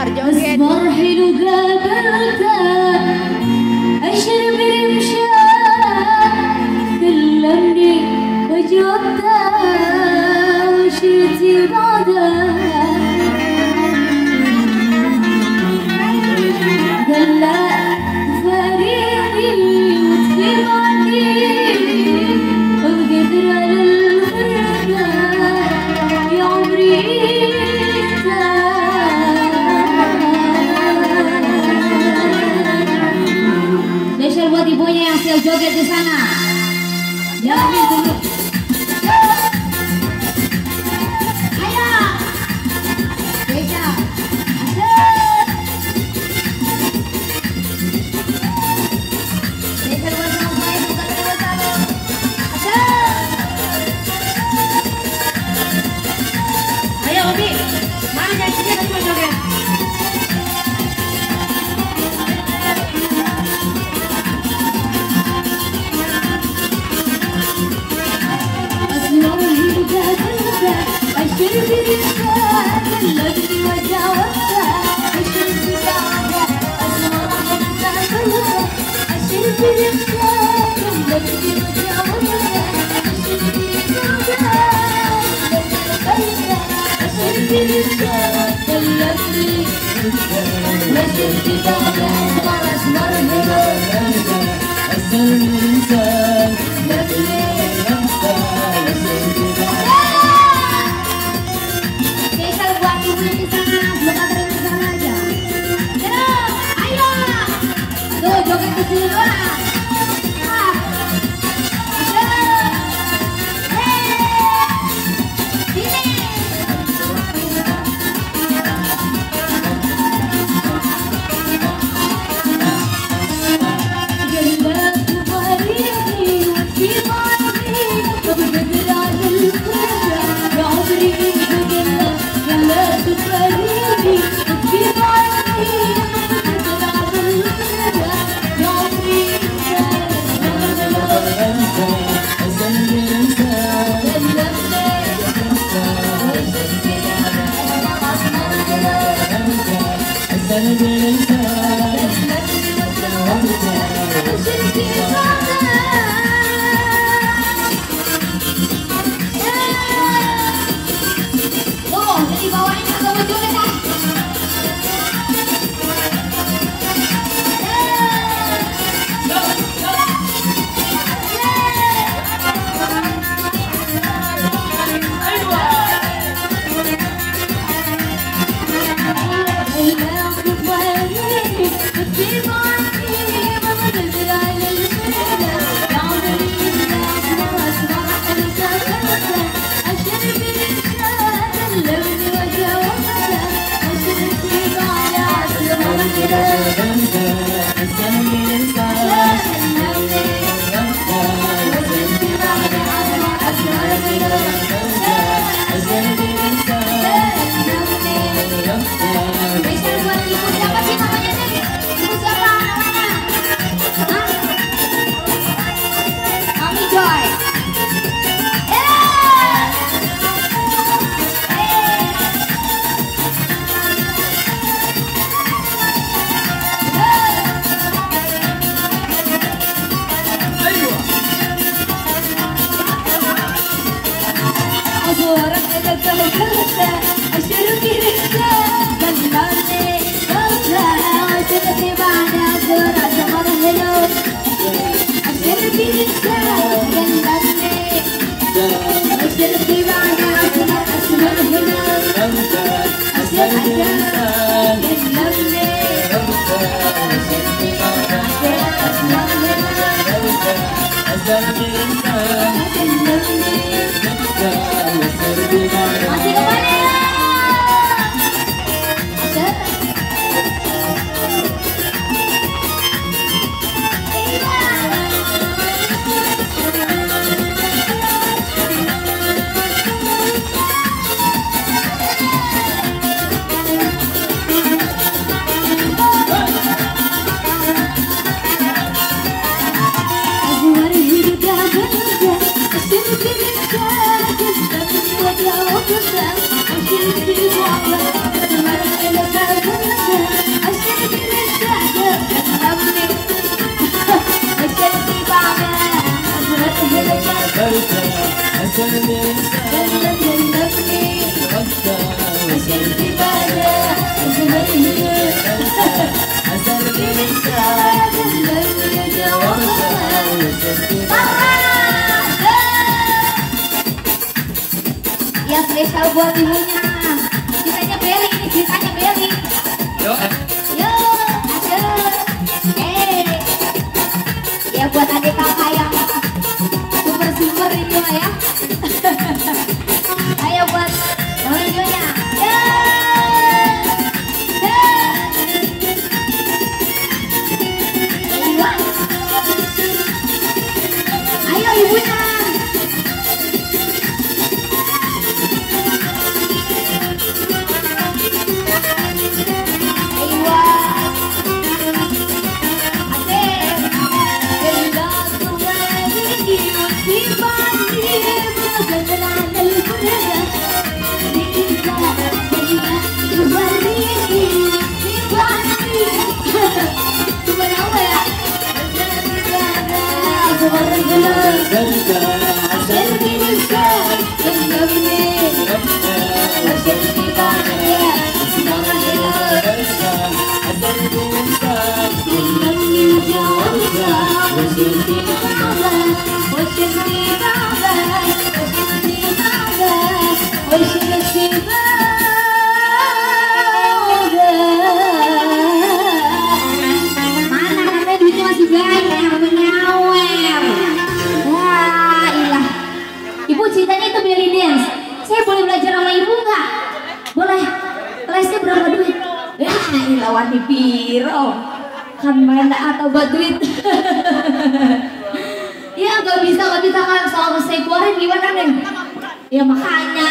Asmar joget. أسمر حلو قابلته أشرب رمشان كلمني وجبته وشيتي بعده قال لا تفارقني وتفي بعدي وبقدر على الفرقة يا عمري buat ibunya yang siap joget di sana. Jalanin dulu. Ayo. Bisa. Bisa buat sama saya bukan buat kamu. Ayo Obi, mana yang siap buat joget? أشرب رمشان كلمني وجاوبته أشرب بعده أسمر حلوة أشرب رمشان كلمني وجاوبته أشرب بعده أشرب رمشان كلمني وشرب بعده أسمر حلوة أسمر الإنسان Masih kemana ya? Aku Spesial buat ibunya. Ceritanya Beli, ini ceritanya Beli. Yo, Yo, asyik. Ya buat adik kakak yang super itu lah ya. Ayo buat videonya. Yo. Ayo ibunya. Lawan di piro kan main atau buat duit. Ya gak bisa kan soal saya keluarin gimana nih ya makanya.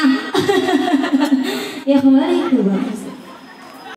Ya kembali itu bagus.